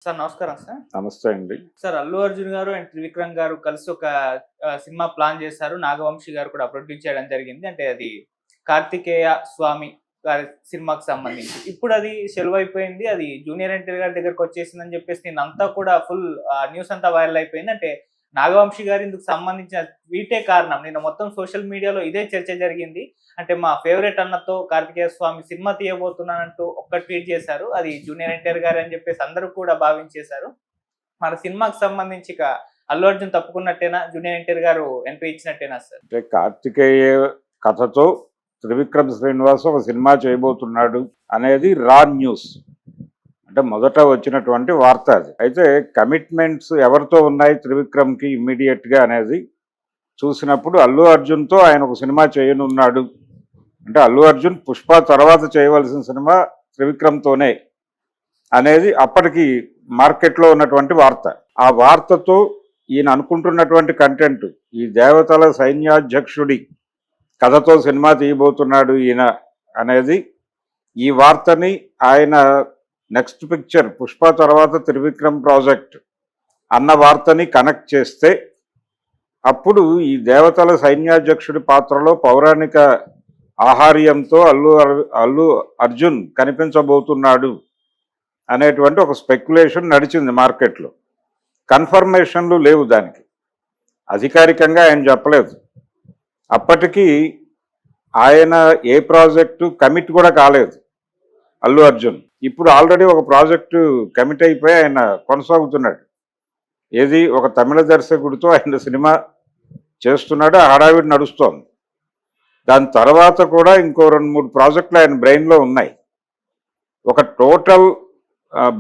Sir నమస్కారం sir. నమస్తే అండి. సార్ 'అల్లు అర్జున్' గారు అండ్ 'త్రివిక్రమ్' గారు కలిసి ఒక సినిమా ప్లాన్ చేశారు. నాగవంశి గారు కూడా ప్రొడ్యూస్ చేయడం జరిగింది. అంటే అది 'కార్తికేయ స్వామి' గారి సినిమాకి సంబంధించి. ఇప్పుడు అది సెలవైపోయింది. అది జూనియర్ ఎన్టీఆర్ గారి దగ్గరకొచ్చేసిందని చెప్పేసి నిన్నంతా కూడా ఫుల్ న్యూస్ అంతా వైరల్ అయిపోయింది. అంటే నాగవంశి గారు ఇందుకు సంబంధించిన ట్వీటే కారణం. నిన్న మొత్తం సోషల్ మీడియాలో ఇదే చర్చ జరిగింది. అంటే మా ఫేవరెట్ అన్నతో 'కార్తికేయ స్వామి' సినిమా తీయబోతున్నానంటూ ఒక్క ట్వీట్ చేశారు. అది జూనియర్ ఎన్టీఆర్ గారు అని చెప్పేసి అందరూ కూడా భావించేశారు. మన సినిమాకి సంబంధించి ఇక 'అల్లు అర్జున్' తప్పుకున్నట్టేనా? జూనియర్ ఎన్టీఆర్ గారు ఎంట్రీ ఇచ్చినట్టేనా సార్? అంటే కార్తికేయ కథతో త్రివిక్రమ్ శ్రీనివాస్ ఒక సినిమా చేయబోతున్నాడు అనేది రా న్యూస్. అంటే మొదట వచ్చినటువంటి వార్త అది. అయితే కమిట్మెంట్స్ ఎవరితో ఉన్నాయి త్రివిక్రమ్కి ఇమ్మీడియట్గా అనేది చూసినప్పుడు అల్లు అర్జున్తో ఆయన ఒక సినిమా చేయనున్నాడు. అంటే అల్లు అర్జున్ 'పుష్ప' తర్వాత చేయవలసిన సినిమా త్రివిక్రమ్తోనే అనేది అప్పటికి మార్కెట్లో ఉన్నటువంటి వార్త. ఆ వార్తతో ఈయన అనుకుంటున్నటువంటి కంటెంట్, ఈ దేవతల సైన్యాధ్యక్షుడి కథతో సినిమా తీయబోతున్నాడు ఈయన అనేది, ఈ వార్తని ఆయన నెక్స్ట్ పిక్చర్ 'పుష్ప' తర్వాత త్రివిక్రమ్ ప్రాజెక్ట్ అన్న వార్తని కనెక్ట్ చేస్తే అప్పుడు ఈ దేవతల సైన్యాధ్యక్షుడి పాత్రలో పౌరాణిక ఆహార్యంతో అల్లు అర్జున్ కనిపించబోతున్నాడు అనేటువంటి ఒక స్పెక్యులేషన్ నడిచింది మార్కెట్లో. కన్ఫర్మేషన్లు లేవు దానికి, అధికారికంగా ఆయన చెప్పలేదు. అప్పటికి ఆయన ఏ ప్రాజెక్టు కమిట్ కూడా కాలేదు అల్లు అర్జున్. ఇప్పుడు ఆల్రెడీ ఒక ప్రాజెక్టు కమిట్ అయిపోయి ఆయన కొనసాగుతున్నాడు. ఏది, ఒక తమిళ దర్శకుడితో ఆయన సినిమా చేస్తున్నాడు, ఆ హడావిడి నడుస్తోంది. దాని తర్వాత కూడా ఇంకో 2-3 ప్రాజెక్టులు ఆయన బ్రెయిన్లో ఉన్నాయి. ఒక టోటల్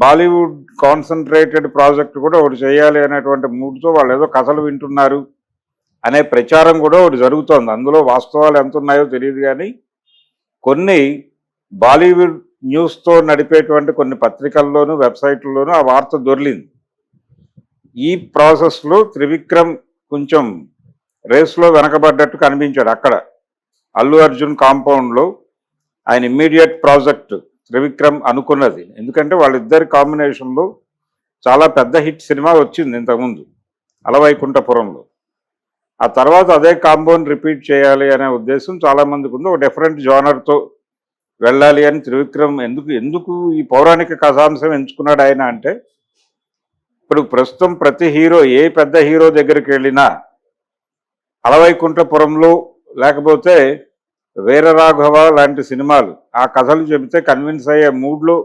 బాలీవుడ్ కాన్సన్ట్రేటెడ్ ప్రాజెక్ట్ కూడా ఒకటి చేయాలి అనేటువంటి మూడ్తో వాళ్ళు ఏదో కథలు వింటున్నారు అనే ప్రచారం కూడా ఒకటి జరుగుతోంది. అందులో వాస్తవాలు ఎంత ఉన్నాయో తెలియదు, కానీ కొన్ని బాలీవుడ్ న్యూస్తో నడిపేటువంటి కొన్ని పత్రికల్లోనూ వెబ్సైట్లలోనూ ఆ వార్త దొర్లింది. ఈ ప్రాసెస్లో త్రివిక్రమ్ కొంచెం రేస్లో వెనకబడ్డట్టు కనిపించాడు. అక్కడ అల్లు అర్జున్ కాంపౌండ్లో ఆయన ఇమ్మీడియట్ ప్రాజెక్ట్ త్రివిక్రమ్ అనుకున్నది. ఎందుకంటే వాళ్ళిద్దరి కాంబినేషన్లో చాలా పెద్ద హిట్ సినిమా వచ్చింది ఇంతకుముందు, అలవైకుంఠపురంలో. ఆ తర్వాత అదే కాంపౌండ్ రిపీట్ చేయాలి అనే ఉద్దేశం చాలామందికి ఉంది. ఒక డిఫరెంట్ జోనర్తో వెళ్ళాలి అని త్రివిక్రమ్ ఎందుకు ఈ పౌరాణిక కథాంశం ఎంచుకున్నాడు ఆయన అంటే, ఇప్పుడు ప్రస్తుతం ప్రతి హీరో, ఏ పెద్ద హీరో దగ్గరికి వెళ్ళినా అలవైకుంఠపురంలో లేకపోతే వీరరాఘవ లాంటి సినిమాలు ఆ కథలు చెబితే కన్విన్స్ అయ్యే మూడ్లో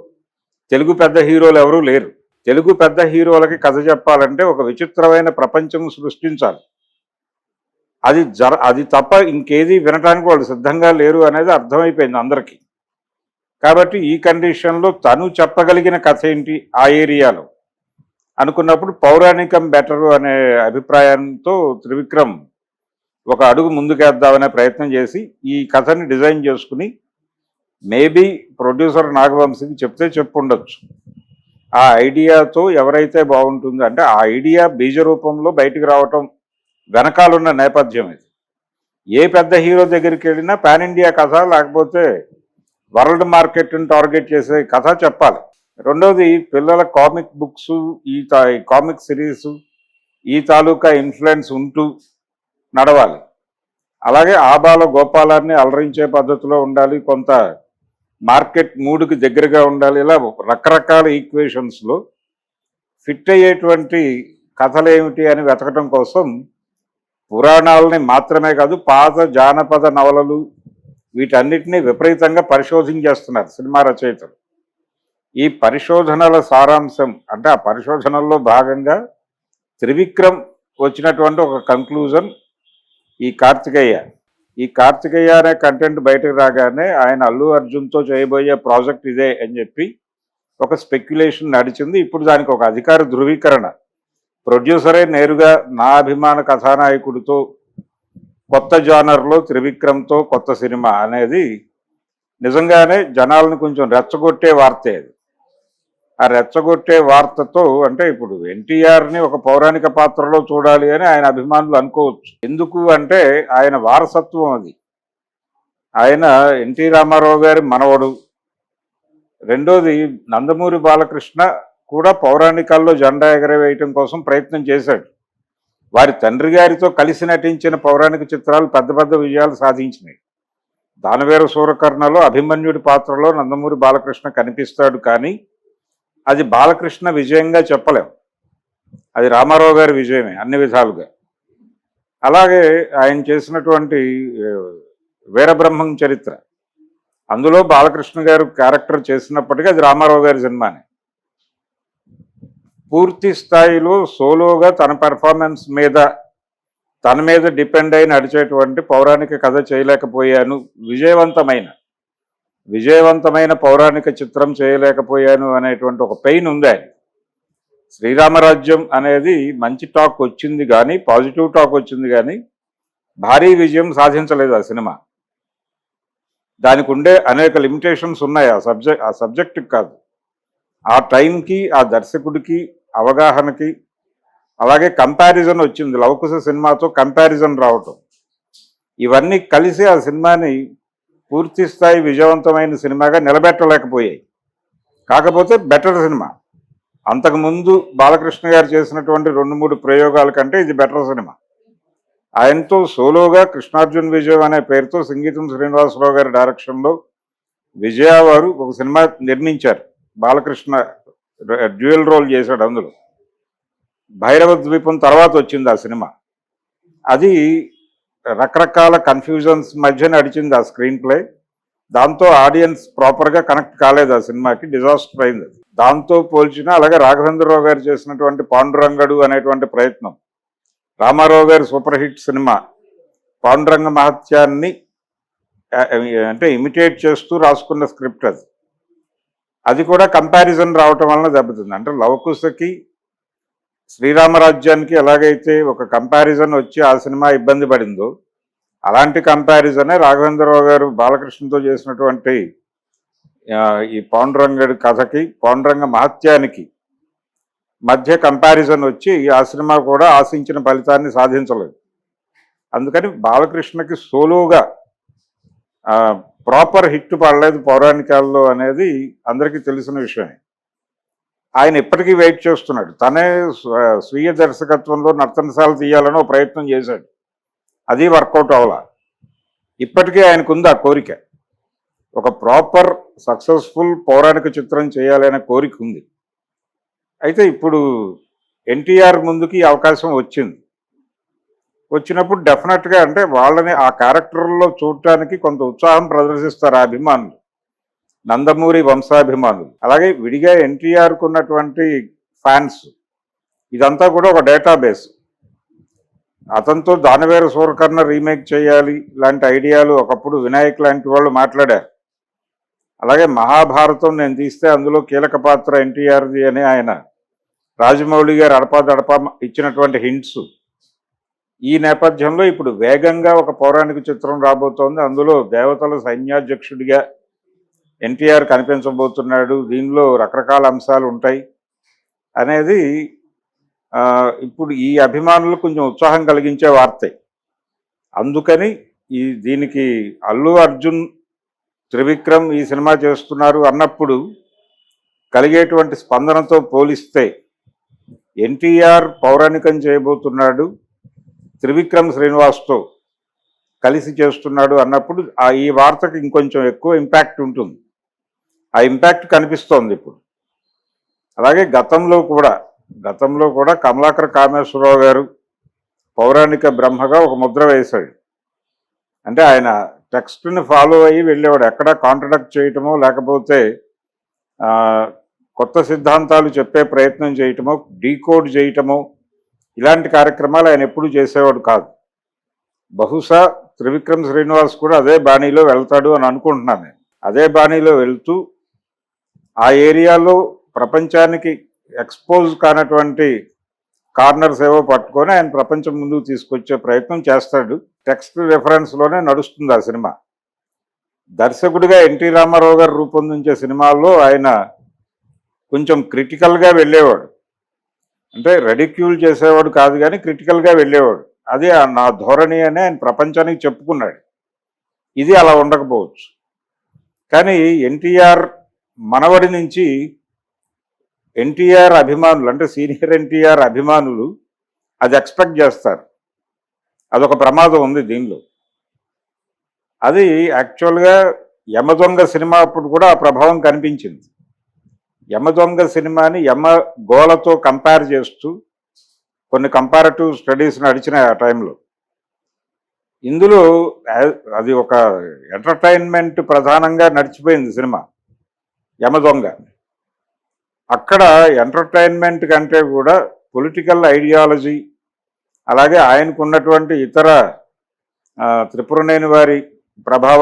తెలుగు పెద్ద హీరోలు ఎవరూ లేరు. తెలుగు పెద్ద హీరోలకి కథ చెప్పాలంటే ఒక విచిత్రమైన ప్రపంచం సృష్టించాలి. అది తప్ప ఇంకేది వినటానికి వాళ్ళు సిద్ధంగా లేరు అనేది అర్థమైపోయింది అందరికీ. కాబట్టి ఈ కండిషన్లో తను చెప్పగలిగిన కథ ఏంటి ఆ ఏరియాలో అనుకున్నప్పుడు పౌరాణికం బెటరు అనే అభిప్రాయంతో త్రివిక్రమ్ ఒక అడుగు ముందుకేద్దామనే ప్రయత్నం చేసి ఈ కథని డిజైన్ చేసుకుని మేబీ ప్రొడ్యూసర్ నాగవంశీకి చెప్తే చెప్పుండొచ్చు. ఆ ఐడియాతో ఎవరైతే బాగుంటుందో, అంటే ఆ ఐడియా బీజ రూపంలో బయటికి రావటం వెనకాలన్న నేపథ్యం ఇది. ఏ పెద్ద హీరో దగ్గరికి వెళ్ళినా పాన్ ఇండియా కథ, లేకపోతే వరల్డ్ మార్కెట్ని టార్గెట్ చేసే కథ చెప్పాలి. రెండోది, పిల్లల కామిక్ బుక్స్, ఈ కామిక్ సిరీస్ ఈ తాలూకా ఇన్ఫ్లుయెన్స్ ఉంటూ నడవాలి. అలాగే ఆబాల గోపాలాన్ని అలరించే పద్ధతిలో ఉండాలి, కొంత మార్కెట్ మూడుకి దగ్గరగా ఉండాలి. ఇలా రకరకాల ఈక్వేషన్స్లో ఫిట్ అయ్యేటువంటి కథలు ఏమిటి అని వెతకటం కోసం పురాణాలని మాత్రమే కాదు, పాత జానపద నవలలు వీటన్నిటినీ విపరీతంగా పరిశోధించేస్తున్నారు సినిమా రచయితలు. ఈ పరిశోధనల సారాంశం, అంటే ఆ పరిశోధనల్లో భాగంగా త్రివిక్రమ్ వచ్చినటువంటి ఒక కంక్లూజన్ ఈ కార్తికేయ అనే కంటెంట్ బయటకు రాగానే ఆయన అల్లు అర్జున్తో చేయబోయే ప్రాజెక్ట్ ఇదే అని చెప్పి ఒక స్పెక్యులేషన్ నడిచింది. ఇప్పుడు దానికి ఒక అధికార ధృవీకరణ. ప్రొడ్యూసరే నేరుగా నా అభిమాన కథానాయకుడితో కొత్త జానర్లో త్రివిక్రమ్తో కొత్త సినిమా అనేది నిజంగానే జనాలను కొంచెం రెచ్చగొట్టే వార్తే అది. ఆ రెచ్చగొట్టే వార్తతో, అంటే ఇప్పుడు ఎన్టీఆర్ని ఒక పౌరాణిక పాత్రలో చూడాలి అని ఆయన అభిమానులు అనుకోవచ్చు. ఎందుకు అంటే ఆయన వారసత్వం అది. ఆయన ఎన్టీ రామారావు గారి మనవడు. రెండోది, నందమూరి బాలకృష్ణ కూడా పౌరాణికాల్లో జెండా ఎగరవేయటం కోసం ప్రయత్నం చేశాడు. వారి తండ్రి గారితో కలిసి నటించిన పౌరాణిక చిత్రాలు పెద్ద పెద్ద విజయాలు సాధించినాయి. దానవీర సూరకర్ణలో అభిమన్యుడి పాత్రలో నందమూరి బాలకృష్ణ కనిపిస్తాడు, కానీ అది బాలకృష్ణ విజయంగా చెప్పలేం, అది రామారావు గారి విజయమే అన్ని విధాలుగా. అలాగే ఆయన చేసినటువంటి వీరబ్రహ్మం చరిత్ర, అందులో బాలకృష్ణ గారు క్యారెక్టర్ చేసినప్పటికీ అది రామారావు గారి సినిమానే. పూర్తి స్థాయిలో సోలోగా తన పెర్ఫార్మెన్స్ మీద తన మీద డిపెండ్ అయి నడిచేటువంటి పౌరాణిక కథ చేయలేకపోయాను, విజయవంతమైన పౌరాణిక చిత్రం చేయలేకపోయాను అనేటువంటి ఒక పెయిన్ ఉంది ఆయన. శ్రీరామరాజ్యం అనేది మంచి టాక్ వచ్చింది కానీ, పాజిటివ్ టాక్ వచ్చింది కానీ భారీ విజయం సాధించలేదు ఆ సినిమా. దానికి ఉండే అనేక లిమిటేషన్స్ ఉన్నాయి. ఆ సబ్జెక్టుకి కాదు, ఆ టైంకి, ఆ దర్శకుడికి, అవగాహనకి. అలాగే కంపారిజన్ వచ్చింది, లవకుశ సినిమాతో కంపారిజన్ రావటం, ఇవన్నీ కలిసి ఆ సినిమాని పూర్తి స్థాయి విజయవంతమైన సినిమాగా నిలబెట్టలేకపోయాయి. కాకపోతే బెటర్ సినిమా. అంతకుముందు బాలకృష్ణ గారు చేసినటువంటి 2-3 ప్రయోగాల కంటే ఇది బెటర్ సినిమా. ఆయనతో సోలోగా కృష్ణార్జున్ విజయం అనే పేరుతో సంగీతం శ్రీనివాసరావు గారి డైరెక్షన్లో విజయ వారు ఒక సినిమా నిర్మించారు. బాలకృష్ణ డ్యూయల్ రోల్ చేశాడు అందులో. భైరవ ద్వీపం తర్వాత వచ్చింది ఆ సినిమా. అది రకరకాల కన్ఫ్యూజన్స్ మధ్య నడిచింది ఆ స్క్రీన్ ప్లే. దాంతో ఆడియన్స్ ప్రాపర్గా కనెక్ట్ కాలేదు ఆ సినిమాకి, డిజాస్టర్ అయింది. దాంతో పోల్చిన అలాగే రాఘవేంద్రరావు గారు చేసినటువంటి పాండురంగడు అనేటువంటి ప్రయత్నం, రామారావు గారి సూపర్ హిట్ సినిమా పాండురంగ మహత్యాన్ని అంటే ఇమిటేట్ చేస్తూ రాసుకున్న స్క్రిప్ట్ అది. అది కూడా కంపారిజన్ రావటం వలన దెబ్బతింది. అంటే లవకుశకి శ్రీరామరాజ్యానికి ఎలాగైతే ఒక కంపారిజన్ వచ్చి ఆ సినిమా ఇబ్బంది పడిందో, అలాంటి కంపారిజనే రాఘవేంద్రరావు గారు బాలకృష్ణతో చేసినటువంటి ఈ పాండురంగడి కథకి, పాండురంగ మహత్యానికి మధ్య కంపారిజన్ వచ్చి ఆ సినిమా కూడా ఆశించిన ఫలితాన్ని సాధించలేదు. అందుకని బాలకృష్ణకి సోలోగా ప్రాపర్ హిట్ పడలేదు పౌరాణికాల్లో అనేది అందరికీ తెలిసిన విషయమే. ఆయన ఇప్పటికీ వెయిట్ చేస్తున్నాడు. తనే స్వీయ దర్శకత్వంలో నర్తనశాల తీయాలని ఒక ప్రయత్నం చేశాడు, అది వర్కౌట్ అవ్వాల. ఇప్పటికీ ఆయనకుంది ఆ కోరిక, ఒక ప్రాపర్ సక్సెస్ఫుల్ పౌరాణిక చిత్రం చేయాలనే కోరిక ఉంది. అయితే ఇప్పుడు ఎన్టీఆర్ ముందుకి అవకాశం వచ్చినప్పుడు డెఫినెట్గా అంటే వాళ్ళని ఆ క్యారెక్టర్లో చూడటానికి కొంత ఉత్సాహం ప్రదర్శిస్తారు ఆ అభిమానులు, నందమూరి వంశాభిమానులు. అలాగే విడిగా ఎన్టీఆర్కు ఉన్నటువంటి ఫ్యాన్స్, ఇదంతా కూడా ఒక డేటాబేస్. అతనితో దానవీర సూరకర్ణ రీమేక్ చేయాలి లాంటి ఐడియాలు ఒకప్పుడు వినాయక్ లాంటి వాళ్ళు మాట్లాడారు. అలాగే మహాభారతం నేను తీస్తే అందులో కీలక పాత్ర ఎన్టీఆర్ది అని ఆయన రాజమౌళి గారు అడపాదడపా ఇచ్చినటువంటి హింట్స్. ఈ నేపథ్యంలో ఇప్పుడు వేగంగా ఒక పౌరాణిక చిత్రం రాబోతోంది. అందులో దేవతల సైన్యాధ్యక్షుడిగా ఎన్టీఆర్ కనిపించబోతున్నాడు, దీనిలో రకరకాల అంశాలు ఉంటాయి అనేది ఇప్పుడు ఈ అభిమానులు కొంచెం ఉత్సాహం కలిగించే వార్తే. అందుకని దీనికి అల్లు అర్జున్, త్రివిక్రమ్ ఈ సినిమా చేస్తున్నారు అన్నప్పుడు కలిగేటువంటి స్పందనతో పోలిస్తే ఎన్టీఆర్ పౌరాణికం చేయబోతున్నాడు, త్రివిక్రమ్ శ్రీనివాస్తో కలిసి చేస్తున్నాడు అన్నప్పుడు ఈ వార్తకి ఇంకొంచెం ఎక్కువ ఇంపాక్ట్ ఉంటుంది. ఆ ఇంపాక్ట్ కనిపిస్తోంది ఇప్పుడు. అలాగే గతంలో కూడా కమలాకర్ కామేశ్వరరావు గారు పౌరాణిక బ్రహ్మగా ఒక ముద్ర వేశాడు. అంటే ఆయన టెక్స్ట్ని ఫాలో అయ్యి వెళ్ళేవాడు, ఎక్కడా కాంట్రడక్ట్ చేయటమో లేకపోతే కొత్త సిద్ధాంతాలు చెప్పే ప్రయత్నం చేయటమో, డీకోడ్ చేయటమో, ఇలాంటి కార్యక్రమాలు ఆయన ఎప్పుడూ చేసేవాడు కాదు. బహుశా త్రివిక్రమ్ శ్రీనివాస్ కూడా అదే బాణీలో వెళ్తాడు అని అనుకుంటున్నాను నేను. అదే బాణీలో వెళ్తూ ఆ ఏరియాలో ప్రపంచానికి ఎక్స్పోజ్ కానటువంటి కార్నర్స్ ఏవో పట్టుకొని ఆయన ప్రపంచం ముందుకు తీసుకొచ్చే ప్రయత్నం చేస్తాడు. టెక్స్ట్ రెఫరెన్స్లోనే నడుస్తుంది ఆ సినిమా. దర్శకుడిగా ఎన్టీ రామారావు గారు రూపొందించే సినిమాల్లో ఆయన కొంచెం క్రిటికల్గా వెళ్ళేవాడు. అంటే రెడిక్యూల్ చేసేవాడు కాదు కానీ క్రిటికల్గా వెళ్ళేవాడు. అది నా ధోరణి అని ఆయన ప్రపంచానికి చెప్పుకున్నాడు. ఇది అలా ఉండకపోవచ్చు. కానీ ఎన్టీఆర్ మనవడి నుంచి ఎన్టీఆర్ అభిమానులు అంటే సీనియర్ ఎన్టీఆర్ అభిమానులు అది ఎక్స్పెక్ట్ చేస్తారు. అదొక ప్రమాదం ఉంది దీనిలో. అది యాక్చువల్గా యమదొంగ సినిమా అప్పుడు కూడా ఆ ప్రభావం కనిపించింది. యమదొంగ సినిమాని యమ గోలతో కంపేర్ చేస్తూ కొన్ని కంపారిటివ్ స్టడీస్ నడిచినాయి ఆ టైంలో. ఇందులో అది ఒక ఎంటర్టైన్మెంట్ ప్రధానంగా నడిచిపోయింది సినిమా యమదొంగ. అక్కడ ఎంటర్టైన్మెంట్ కంటే కూడా పొలిటికల్ ఐడియాలజీ, అలాగే ఆయనకు ఉన్నటువంటి ఇతర త్రిపురనేని వారి ప్రభావం